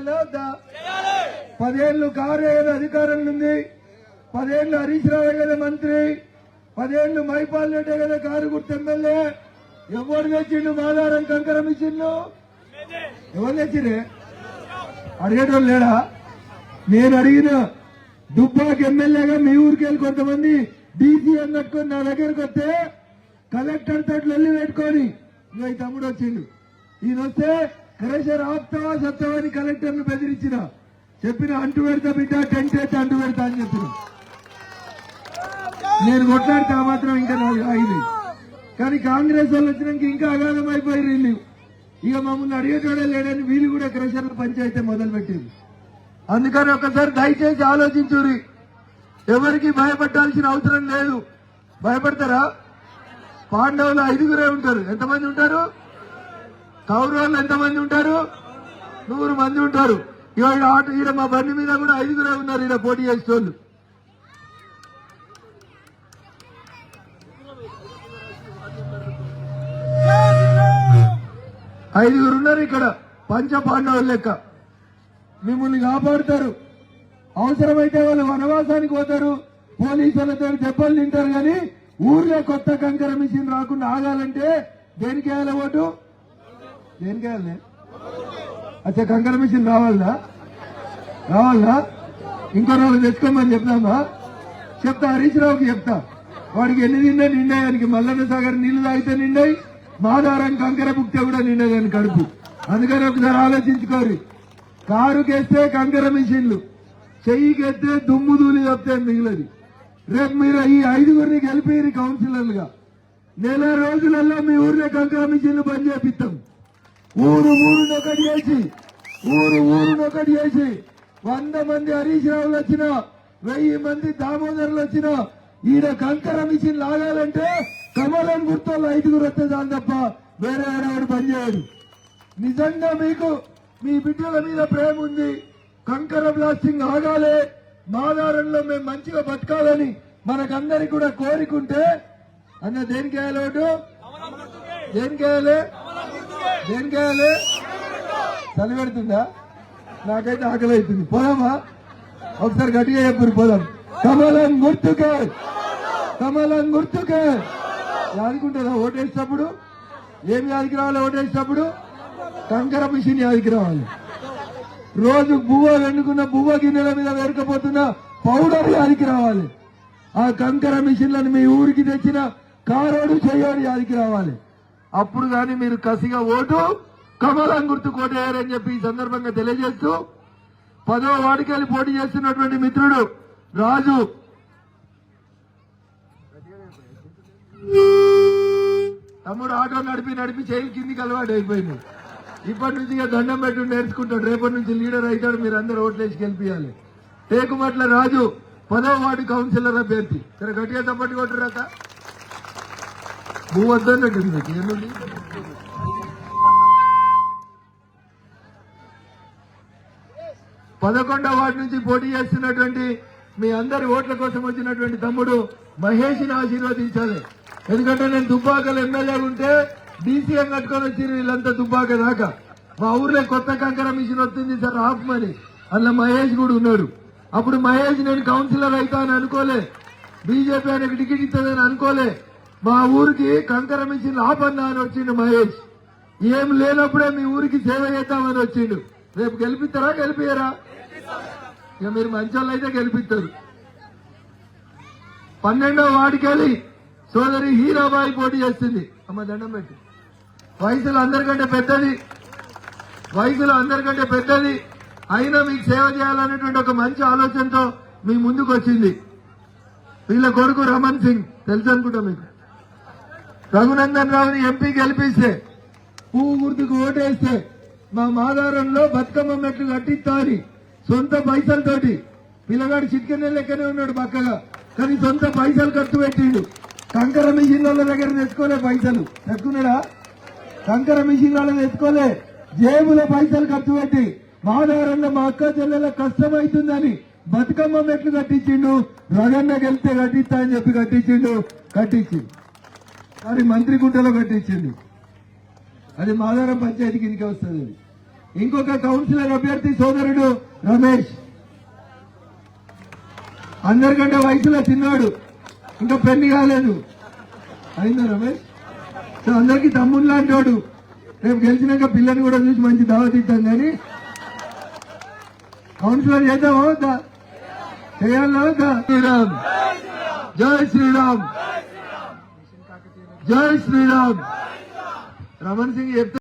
చేయాలా వద్దా? 10 ఏళ్ళు కారు అధికారంలో ఉంది, 10 ఏళ్ళు హరీష్ రావు కదా మంత్రి, 10 ఏళ్ళు మైపాల్ రెడ్డి కదా కారు గుర్తు ఎమ్మెల్యే. ఎవరు తెచ్చిండు మాదారం కంకర మిషన్లు? ఎవరు తెచ్చిరే? అడిగేటోళ్ళు లేడా? నేను అడిగిన దుబ్బాకి ఎమ్మెల్యేగా మీ ఊరికి వెళ్ళి కొంతమంది డీసీఎం కట్టుకొని నా దగ్గరకు వస్తే కలెక్టర్ తోటి వెళ్ళి పెట్టుకొని ఇంకా ఈ తమ్ముడు వచ్చిండు. ఈయన వస్తే క్రెషర్ ఆపుతావా సత్తావా అని కలెక్టర్ ను బెదిరించిన, చెప్పిన అంటు పెడతా బిడ్డ, టెంట్ అయితే అంటు పెడతా అని చెప్పిన. నేను కొట్లాడితే ఆ మాత్రం ఇంకా నాకు ఆగింది. కానీ కాంగ్రెస్ వాళ్ళు వచ్చినాక ఇంకా అగాధం అయిపోయి వీళ్ళు. ఇక మమ్మల్ని అడిగేటోడే లేడని వీళ్ళు కూడా క్రెషర్ల పంచాయతీ మొదలు పెట్టింది. అందుకని ఒకసారి దయచేసి ఆలోచించురి. ఎవరికి భయపడాల్సిన అవసరం లేదు. భయపడతారా? పాండవులు 5గురే ఉంటారు. ఎంతమంది ఉంటారు? కౌరవులు ఎంతమంది ఉంటారు? 100 మంది ఉంటారు. ఇవాళ ఈడ మా బండి మీద కూడా 5గురే ఉన్నారు ఈడ పోటీ చేసేటోళ్ళు. ఐదుగురు ఉన్నారు ఇక్కడ పంచ పాండవులు లెక్క. మిమ్మల్ని కాపాడుతారు. అవసరమైతే వాళ్ళు వనవాసానికి పోతారు, పోలీసులతో దెబ్బలు తింటారు. కానీ ఊర్లో కొత్త కంకర మిషన్ రాకుండా ఆగాలంటే దేనికి వేయాలి ఓటు? దేనికి వేయాలి? అచ్చా కంకర మిషన్ రావాలా? ఇంకో రోజు తెచ్చుకోమని చెప్తామా? చెప్తా, హరీష్ రావుకి చెప్తా. వాడికి ఎన్ని నిండా నిండాయానికి మల్లన్న సాగర్ నీళ్లు తాగితే నిండాయి, మాదారం కంకర బుక్తే కూడా నిండేదాన్ని కడుపు. అందుకని ఒకసారి ఆలోచించుకోరు. కారుకేస్తే కంకర మిషన్లు, చెయ్యికెత్తే దుమ్ము ధూళి తప్పితే మిగిలది. రేపు మీరు ఈ 5గురిని గెలిపి కౌన్సిలర్లుగా నెల రోజులలో మీ ఊర్లో కంకర మిషన్లు బంద్ చేపిస్తాం. ఊరునొకటి చేసి 100 మంది హరీష్ రావులు వచ్చినా, 1000 మంది దామోదరులు వచ్చినా ఈడ కంకర మిషన్ లాగాలంటే కమలం గుర్తోళ్ళు 5గురు వస్తే చాలు తప్ప వేరే ఎవరెవరు పనిచేయడు. నిజంగా మీకు మీ బిడ్డల మీద ప్రేమ ఉంది, కంకర బ్లాస్టింగ్ ఆగాలి, మాదారంలో మేము మంచిగా బతకాలని మనకందరికి కూడా కోరికుంటే అన్న దేనికి వేయాలి ఓటు? దేనికి వేయాలి? చలి పెడుతుందా? నాకైతే ఆకలి అవుతుంది. పోదామా? ఒకసారి గట్టిగా చెప్పు, పోదాం. కమలం గుర్తుకే యాదుకుంటుందా ఓటేసేటప్పుడు? ఏమి యాదికి రావాలి? ఓటేసేటప్పుడు కంకర మిషన్ యాదికి రావాలి. రోజు బువ్వ వెండుకున్న బువ్వ గిన్నెల మీద వేరుకపోతున్న పౌడర్ యాదికి రావాలి. ఆ కంకర మిషన్లను మీ ఊరికి తెచ్చిన కారోడు చెయ్యోడు యాదికి రావాలి. అప్పుడు గాని మీరు కసిగా ఓటు కమలం గుర్తు కోటేయారని చెప్పి ఈ సందర్భంగా తెలియజేస్తూ 10వ వార్డుకి వెళ్ళి పోటీ చేస్తున్నటువంటి మిత్రుడు రాజు తమ్ముడు ఆటో నడిపి చేయి కిందికి అలవాటు అయిపోయింది. ఇప్పటి నుంచి ఇక దండం పెట్టి నేర్చుకుంటాడు. రేపటి నుంచి లీడర్ అవుతాడు. మీరు అందరూ ఓట్లేసి గెలిపియాలి. టేకుమట్ల రాజు 10వ వార్డు కౌన్సిలర్ అభ్యర్థి. సరే గట్టిగా తప్పటి కొట్టరాక నువ్వు వద్దన్నట్టుంది. ఏముంది? 11వ వార్డు నుంచి పోటీ చేస్తున్నటువంటి మీ అందరి ఓట్ల కోసం వచ్చినటువంటి తమ్ముడు మహేష్ ని ఆశీర్వదించాలి. ఎందుకంటే నేను దుబ్బాకలు ఎమ్మెల్యే ఉంటే డీసీఎం కట్టుకొని వచ్చి వీళ్ళంతా దుబ్బాక దాకా. మా ఊర్లో కొత్త కంకర మిషన్ వస్తుంది సార్ ఆపమని, అందులో మహేష్ కూడా ఉన్నాడు. అప్పుడు మహేష్ నేను కౌన్సిలర్ అవుతా అని అనుకోలే, బీజేపీ ఆయనకు టికెట్ ఇస్తుందని అనుకోలే. మా ఊరికి కంకర మిషన్ ఆపన్నా అని వచ్చిండు మహేష్. ఏం లేనప్పుడే మీ ఊరికి సేవ చేద్దామని వచ్చిండు. రేపు గెలిపిస్తారా? గెలిపియరా? ఇక మీరు మంచోళ్ళు అయితే గెలిపిస్తారు. 12వ వార్డుకి వెళ్ళి సోదరి హీరాబాయి పోటీ చేస్తుంది. అమ్మ దండం పెట్టి. వయసులో అందరికంటే పెద్దది అయినా మీకు సేవ చేయాలనేటువంటి ఒక మంచి ఆలోచనతో మీ ముందుకు వచ్చింది. వీళ్ళ కొడుకు రమణ్ సింగ్ తెలుసు అనుకుంటా మీకు. రఘునందన్ రావుని ఎంపీ గెలిపిస్తే, పువ్వు గుర్తుకు ఓటేస్తే మా మాదారంలో బతుకమ్మ మెట్లు కట్టిస్తా అని సొంత పైసలతోటి, పిల్లగాడు చిట్కెన్న లెక్కనే ఉన్నాడు పక్కగా, కానీ సొంత పైసలు ఖర్చు పెట్టిండు. కంకర మిషన్ వాళ్ళ దగ్గర తెచ్చుకోలే పైసలు. తెచ్చుకున్నాడా? కంకర మిషన్ వాళ్ళని తెచ్చుకోలే, జేబుల పైసలు ఖర్చు పెట్టి మాదారంలో మా అక్క చెల్లెల కష్టమవుతుందని బతుకమ్మ మెట్లు కట్టించిండు. రగన్న గెలిస్తే కట్టిస్తా అని చెప్పి కట్టించిండు. మరి మంత్రి గుంటలో కట్టించిండు. అది మాదారం పంచాయతీ కిందకి వస్తుంది. ఇంకొక కౌన్సిలర్ అభ్యర్థి సోదరుడు రమేష్, అందరికంటే వయసులో చిన్నాడు, ఇంకా పెళ్లి కాలేదు. అయిందా రమేష్? సో అందరికి తమ్ముడు లాంటి వాడు. రేపు గెలిచినాక పిల్లని కూడా చూసి మంచి దావత్ ఇద్దాం. కానీ కౌన్సిలర్ చేద్దామా వద్దా? చేయాలా వద్దా? శ్రీరామ్, జై శ్రీరామ్, జై శ్రీరామ్. రమణ్ సింగ్ చెప్తే